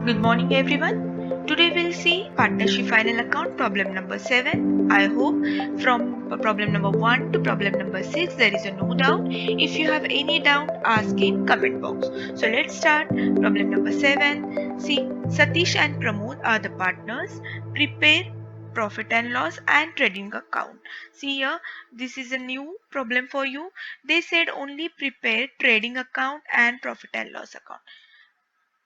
Good morning, everyone. Today we'll see partnership final account problem number 7. I hope from problem number 1 to problem number 6 there is a no doubt. If you have any doubt, ask in comment box. So let's start problem number 7. See, Satish and Pramod are the partners. Prepare profit and loss and trading account. See here, this is a new problem for you. They said only prepare trading account and profit and loss account.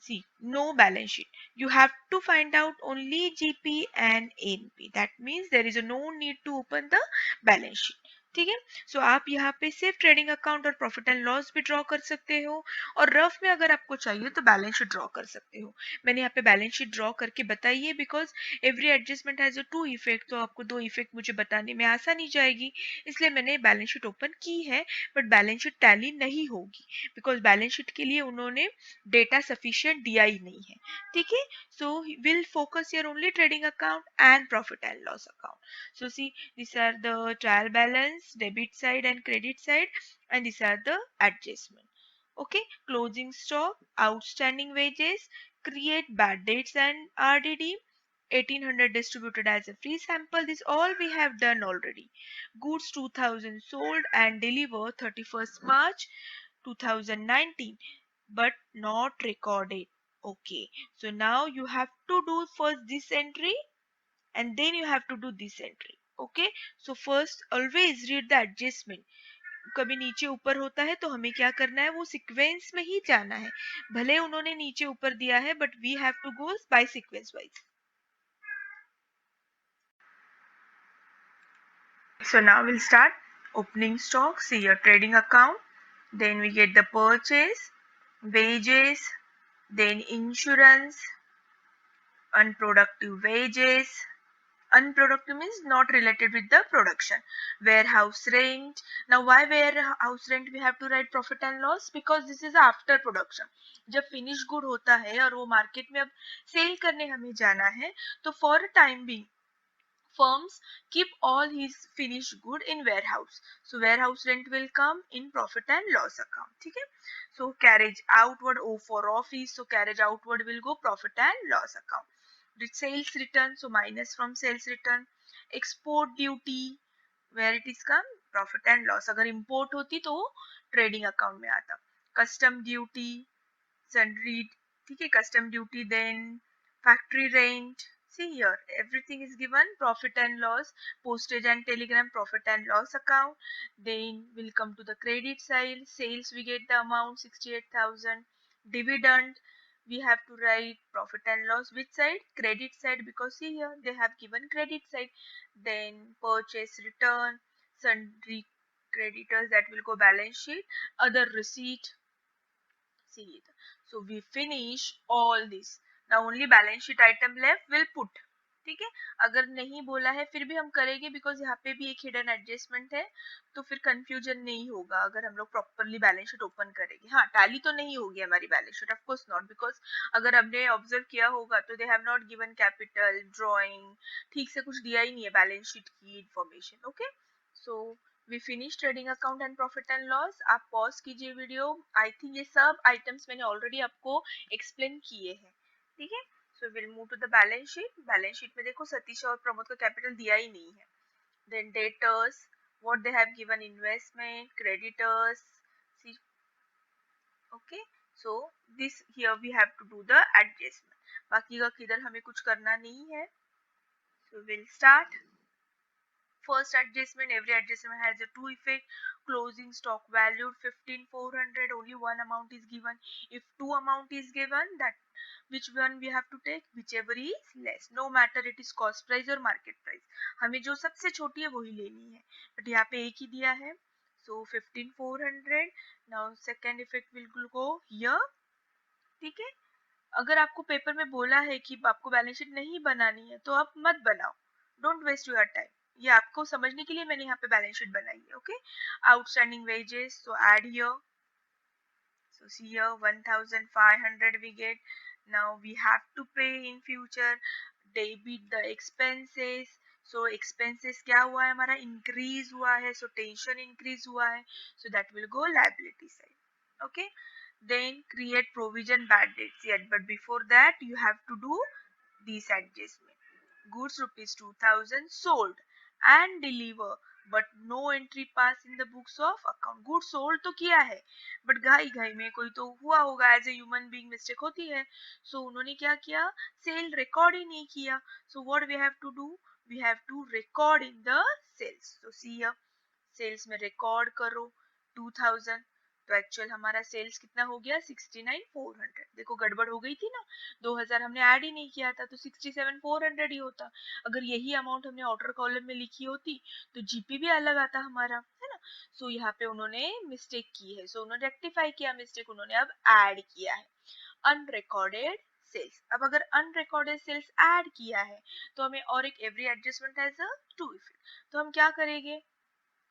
See, no balance sheet. You have to find out only GP and ANP. That means there is no need to open the balance sheet. ठीक है, सो आप यहाँ पे सिर्फ trading account और profit and loss भी draw कर सकते हो, और रफ में अगर आपको चाहिए तो बैलेंस शीट ड्रॉ कर सकते हो. मैंने यहाँ पे बैलेंस शीट ड्रॉ करके बताई है because every adjustment has a two effect, तो आपको दो इफेक्ट मुझे बताने में आसानी जाएगी, इसलिए मैंने बैलेंस शीट ओपन की है. बट बैलेंस शीट टैली नहीं होगी बिकॉज बैलेंस शीट के लिए उन्होंने डेटा सफिशिएंट दिया ही नहीं है. ठीक है, so will focus here only trading account and profit and loss account. So see, these are the trial balance, debit side and credit side, and these are the adjustment. Okay, closing stock, outstanding wages, create bad dates and RDD, 1800 distributed as a free sample. This all we have done already. Goods 2000 sold and delivered 31st March 2019, but not recorded. Okay, so now you have to do first this entry and then you have to do this entry. Okay, so first always read the adjustment. कभी नीचे ऊपर होता है तो हमें क्या करना है, वो सीक्वेंस में ही जाना है. भले उन्होंने नीचे ऊपर दिया है but we have to go by sequence wise. So now we'll start opening stock. See your trading account, then we get the purchase, wages, then insurance, unproductive wages. Unproductive means not related with the production. Warehouse rent. Now why warehouse rent we have to write profit and loss? Because this is after production. जब finish good होता है और वो market में अब cell करने हमें जाना है, तो for time be firms keep all his finished good in warehouse, so warehouse rent will come in profit and loss account. ठीक है, so carriage outward, O for office, so carriage outward will go profit and loss account. The sales return, so minus from sales return. Export duty, where it is come profit and loss. अगर import होती तो trading account में आता. Custom duty, sundry, ठीक है, custom duty, then factory rent. See here, everything is given profit and loss. Postage and telegram profit and loss account. Then we'll come to the credit side. Sales we get the amount 68,000. Dividend we have to write profit and loss. Which side? Credit side, because see here they have given credit side. Then purchase return, sundry creditors, that will go balance sheet. Other receipt, see it. So we finish all this. Now only balance sheet item left, will put. ठीक है, अगर नहीं बोला है फिर भी हम करेंगे बिकॉज यहाँ पे भी एक हिडन एडजस्टमेंट है, तो फिर कंफ्यूजन नहीं होगा अगर हम लोग प्रॉपरली बैलेंस शीट ओपन करेंगे. हाँ, टैली तो नहीं होगी हमारी balance sheet, of course not, because अगर हमने ऑब्जर्व किया होगा तो they have not given capital drawing, ठीक से कुछ दिया ही नहीं है बैलेंस शीट की information. Okay, so we finish trading account and profit and loss. आप पॉज कीजिए वीडियो. आई थिंक ये सब आइटम्स मैंने ऑलरेडी आपको एक्सप्लेन किए हैं. ठीक है, so will move to the balance sheet. Balance sheet में देखो सतीश और प्रमोद का कैपिटल दिया ही नहीं है. Then debtors, what they have given investment, creditors. See, okay, so this here we have to do the adjustment. बाकी का किधर हमें कुछ करना नहीं है. So we'll start. First adjustment, every adjustment has a two effect. Closing stock valued 15,400, only one amount is given. If two amount is given, that which one we have to take? Whichever is less, no matter it is cost price or market price. हमें जो सबसे छोटी है वही लेनी है, but यहाँ पे एक ही दिया है. So 15,400. Now second effect will go here. ठीक है, अगर आपको पेपर में बोला है कि आपको बैलेंस शीट नहीं बनानी है तो आप मत बनाओ. Don't waste your time. ये आपको समझने के लिए मैंने यहाँ पे बैलेंस शीट बनाई है. Okay, outstanding wages, so add here. So see here 1,500 we get. Now we have to pay in future. Debit the expenses. So expenses क्या हुआ है हमारा, increase हुआ है, so tension increase हुआ है, so that will go liability side. Okay, then create provision bad debts yet, but before that you have to do this adjustment. Goods rupees 2000 sold and deliver but no entry pass in the books of account. Goods sold तो किया है but घाई घाई में कोई तो हुआ होगा, as a human being mistake होती है. सो उन्होंने क्या किया, सेल रिकॉर्ड ही नहीं किया. So what we have to do, we have to record in the sales. तो सी सेल्स में रिकॉर्ड करो 2000, तो एक्चुअल हमारा सेल्स कितना हो गया 69,400. देखो गड़बड़ हो गई थी ना, 2000 हमने ऐड ही नहीं किया था तो 67,400 ही होता. अगर यही अमाउंट हमने ऑर्डर कॉलम में लिखी होती तो जीपी भी अलग आता हमारा, है ना. सो यहाँ पे उन्होंने मिस्टेक की है, सो उन्होंने रेक्टिफाई किया मिस्टेक, उन्होंने अब ऐड किया है अनरिकॉर्डेड सेल्स. अब अगर अनरिकॉर्डेड सेल्स ऐड किया है तो हमें और एक every adjustment has a two effect. तो हम क्या करेंगे,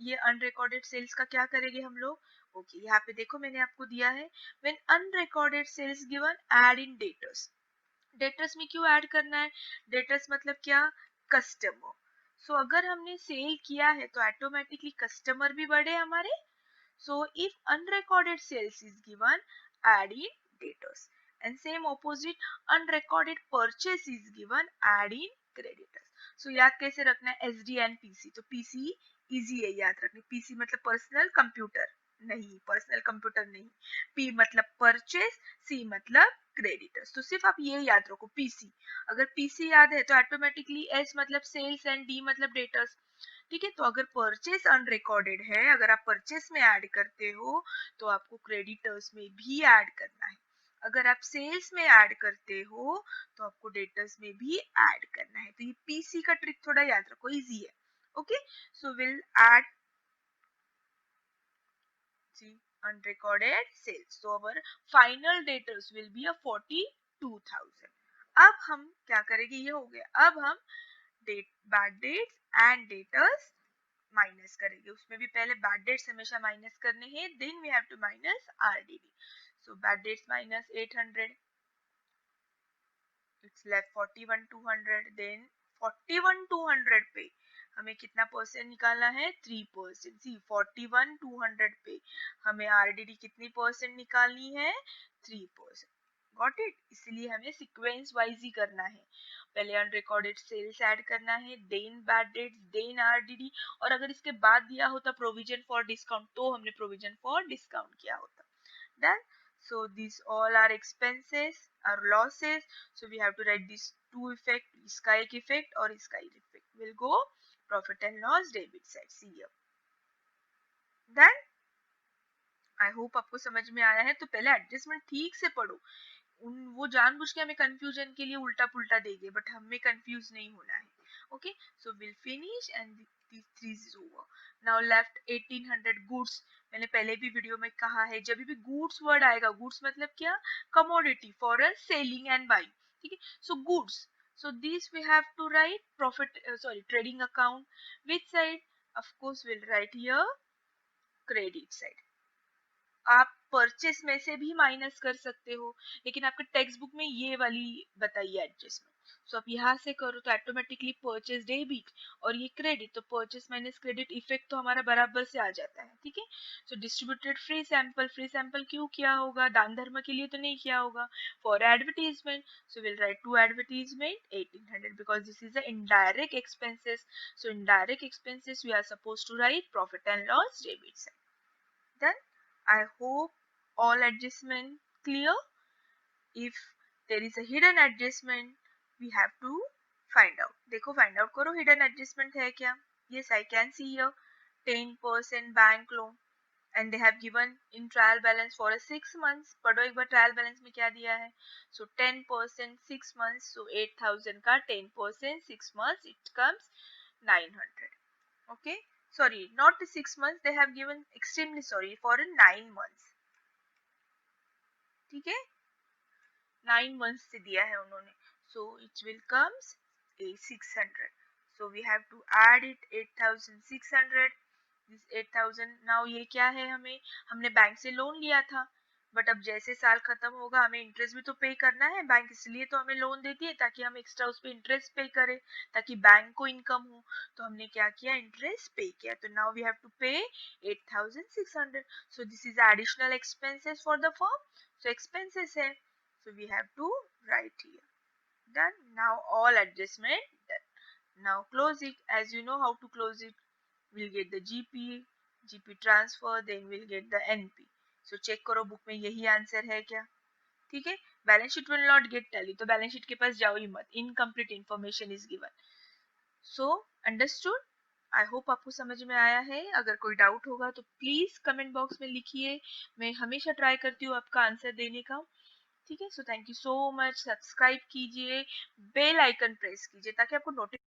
ये अनरिकॉर्डेड सेल्स का क्या करेंगे हम लोग. ओके यहाँ पे देखो मैंने आपको दिया है when unrecorded sales given add in debtors. Debtors में क्यों ऐड करना है, डेटर्स मतलब क्या, कस्टमर. सो अगर हमने सेल किया है तो ऑटोमेटिकली कस्टमर भी बढ़े हमारे. So if unrecorded sales is given add in debtors, and same opposite unrecorded purchase is given add in creditors. So याद कैसे रखना है, एस डी एंड पीसी. तो पीसी इजी है याद रखने, पीसी मतलब पर्सनल कंप्यूटर नहीं, पर्सनल कंप्यूटर नहीं. पी मतलब परचेस, सी मतलब क्रेडिटर्स. तो सिर्फ आप ये याद रखो पीसी. अगर पीसी याद है तो ऑटोमेटिकली एस मतलब सेल्स एंड डी मतलब डेटर्स. ठीक है, तो अगर परचेस अनरिकॉर्डेड है, अगर आप परचेस में ऐड करते हो तो आपको क्रेडिटर्स में भी ऐड करना है. अगर आप सेल्स में ऐड करते हो तो आपको डेटर्स में भी ऐड करना है. तो ये पीसी का ट्रिक थोड़ा याद रखो, इजी है. Okay, so will add unrecorded sales. So our final debtors will be a 42,000. अब हम क्या करेंगे, ये हो गया. अब हम debt bad debts and debtors minus करेंगे. उसमें भी पहले बैड डेट्स हमेशा माइनस करने हैं, then we have to minus RDD. So bad debts minus 800, it's left 41,200. Then 41,200 पे हमें कितना परसेंट निकालना है, 3%. सी 41,200 पे हमें आरडीडी कितनी परसेंट निकालनी है, 3%. Got it. इसलिए हमें सीक्वेंस वाइज ही करना है, पहले अनरिकॉर्डेड सेल्स ऐड करना है, then bad debts, then RDD. और अगर इसके बाद दिया होता प्रोविजन फॉर डिस्काउंट तो हमने प्रोविजन फॉर डिस्काउंट किया होता. Done. So these all are expenses, are losses. So we have to write these two effect, इसका एक effect और इसका एक effect will go profit and loss debit side. See here. Then I hope आपको समझ में आया है. तो पहले एडजस्टमेंट ठीक से पढ़ो. वो जानबूझ के हमें कंफ्यूजन के लिए उल्टा पुल्टा देंगे, बट हमें कंफ्यूज नहीं होना है. Okay, so will finish and these three is over. Now left 1800 goods. मैंने पहले भी वीडियो में कहा है, जब भी गुड्स वर्ड आएगा, गुड्स मतलब क्या, commodity for a selling and buying. ठीक है, so goods, so this we have to write profit, sorry, trading account. Which side, of course we'll write here credit side. आप परचेस में से भी minus कर सकते हो, लेकिन आपके टेक्स्ट बुक में ये वाली बताइए एडजस्टमेंट. सो आप यहाँ से करो तो ऑटोमेटिकली परचेस डेबिट और ये क्रेडिट, तो परचेस माइनस क्रेडिट इफेक्ट तो हमारा बराबर से आ जाता है. ठीक है, so distributed free sample, free sample क्यों किया होगा, दान धर्म के लिए तो नहीं किया होगा. For advertisement, so will write to advertisement 1800 because this is the indirect expenses. So indirect expenses we are suppose to write profit and loss debit side. Then I hope all adjustment clear. If there is a hidden adjustment, we have to find out. देखो find out करो hidden adjustment है क्या. Yes, I can see here 10% bank loan and they have given in trial balance for a 6 months. पढ़ो एक बार trial balance में क्या दिया है. So 10% 6 months, so 8,000 का 10% 6 months, it comes 900. Okay, sorry, not 6 months, they have given, extremely sorry, for 9 months. ठीक है, 9 months से दिया है उन्होंने. So it will comes a 600. So we have to add it 8,600. This 8,000. now ये क्या है, हमें, हमने बैंक से लोन लिया था, बट अब जैसे साल खत्म होगा हमें इंटरेस्ट भी तो पे करना है, बैंक इसलिए तो हमें लोन देती है ताकि हम एक्स्ट्रा उस पे इंटरेस्ट पे करें, ताकि बैंक को इनकम हो। तो हमने क्या किया, इंटरेस्ट पे किया, तो नाउ वी हैव टू पे 8600। So this is additional expenses for the firm, so expenses है, so we have to write here. Done. Now all adjustment done. Now close it. As you know how to close it, we'll get the GP transfer, then we'll get the NP. So check करो book में यही answer है क्या? ठीक है, balance sheet will not gate tally, तो balance sheet के पास जाओ ही मत, incomplete information is given. So understood, I hope आपको समझ में आया है। अगर कोई डाउट होगा तो प्लीज कमेंट बॉक्स में लिखिए, मैं हमेशा ट्राई करती हूँ आपका आंसर देने का। ठीक है, so thank you so much, subscribe कीजिए, बेल आइकन प्रेस कीजिए ताकि आपको नोटिफिकेशन